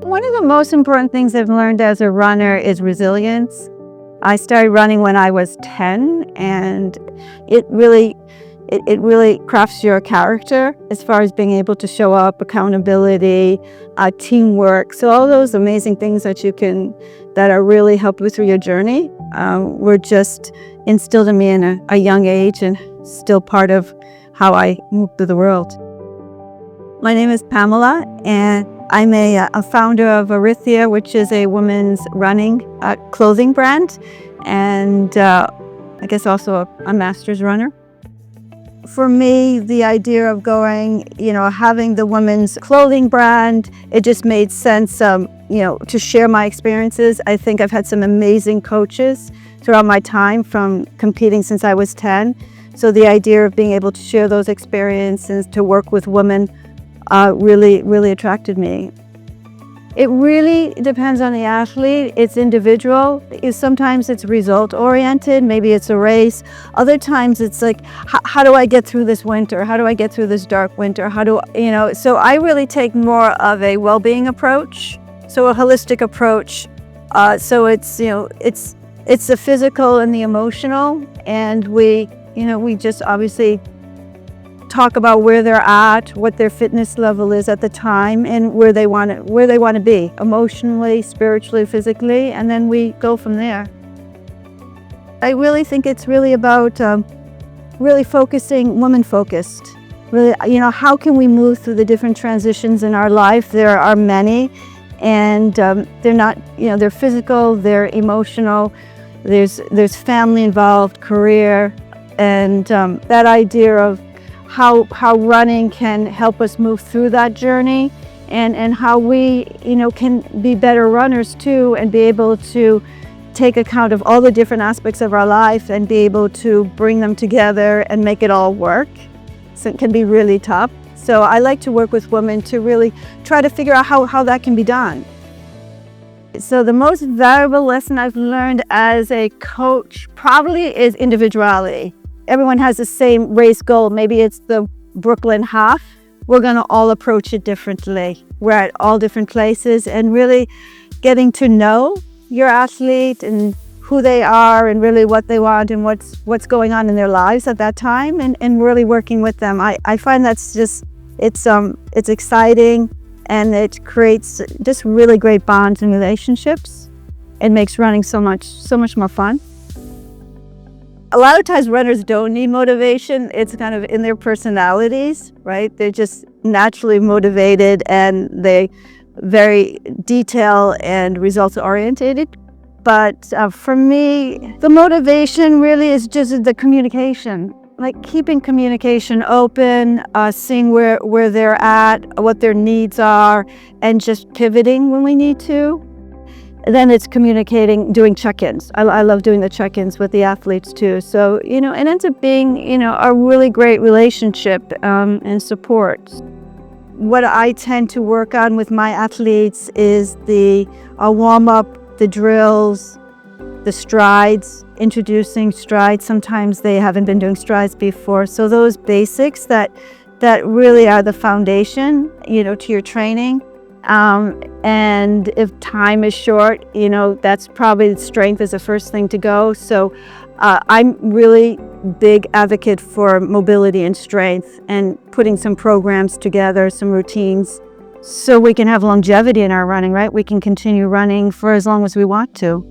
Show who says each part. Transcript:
Speaker 1: One of the most important things I've learned as a runner is resilience. I started running when I was 10, and it really crafts your character as far as being able to show up, accountability, teamwork. So all those amazing things that are really help you through your journey were just instilled in me in a young age and still part of how I move through the world. My name is Pamela, and I'm a founder of Arithia, which is a women's running clothing brand, and I guess also a master's runner. For me, the idea of having the women's clothing brand, it just made sense, to share my experiences. I think I've had some amazing coaches throughout my time from competing since I was 10. So the idea of being able to share those experiences, to work with women, really attracted me. It really depends on the athlete. It's individual. Sometimes it's result oriented. Maybe it's a race. Other times it's like, how do I get through this winter? How do I get through this dark winter? So I really take more of a well-being approach. So a holistic approach. So it's the physical and the emotional. And we just obviously talk about where they're at, what their fitness level is at the time, and where they want to be emotionally, spiritually, physically, and then we go from there. I really think it's really about really focusing, women-focused. Really, how can we move through the different transitions in our life? There are many, and they're not, they're physical, they're emotional. There's family involved, career, and that idea of how running can help us move through that journey, and how we can be better runners too, and be able to take account of all the different aspects of our life and be able to bring them together and make it all work. So it can be really tough. So I like to work with women to really try to figure out how that can be done. So the most valuable lesson I've learned as a coach probably is individuality. Everyone has the same race goal. Maybe it's the Brooklyn half. We're going to all approach it differently. We're at all different places, and really getting to know your athlete and who they are and really what they want and what's going on in their lives at that time, and really working with them. I find that's just, it's exciting, and it creates just really great bonds and relationships. It makes running so much more fun. A lot of times runners don't need motivation. It's kind of in their personalities, right? They're just naturally motivated, and they very detail and results oriented. But for me, the motivation really is just the communication, like keeping communication open, seeing where they're at, what their needs are, and just pivoting when we need to. Then it's communicating, doing check-ins. I love doing the check-ins with the athletes too. So, it ends up being, a really great relationship and support. What I tend to work on with my athletes is the warm-up, the drills, the strides, introducing strides. Sometimes they haven't been doing strides before. So those basics that really are the foundation, to your training. And if time is short, that's probably the strength is the first thing to go. So I'm really big advocate for mobility and strength, and putting some programs together, some routines, so we can have longevity in our running, right? We can continue running for as long as we want to.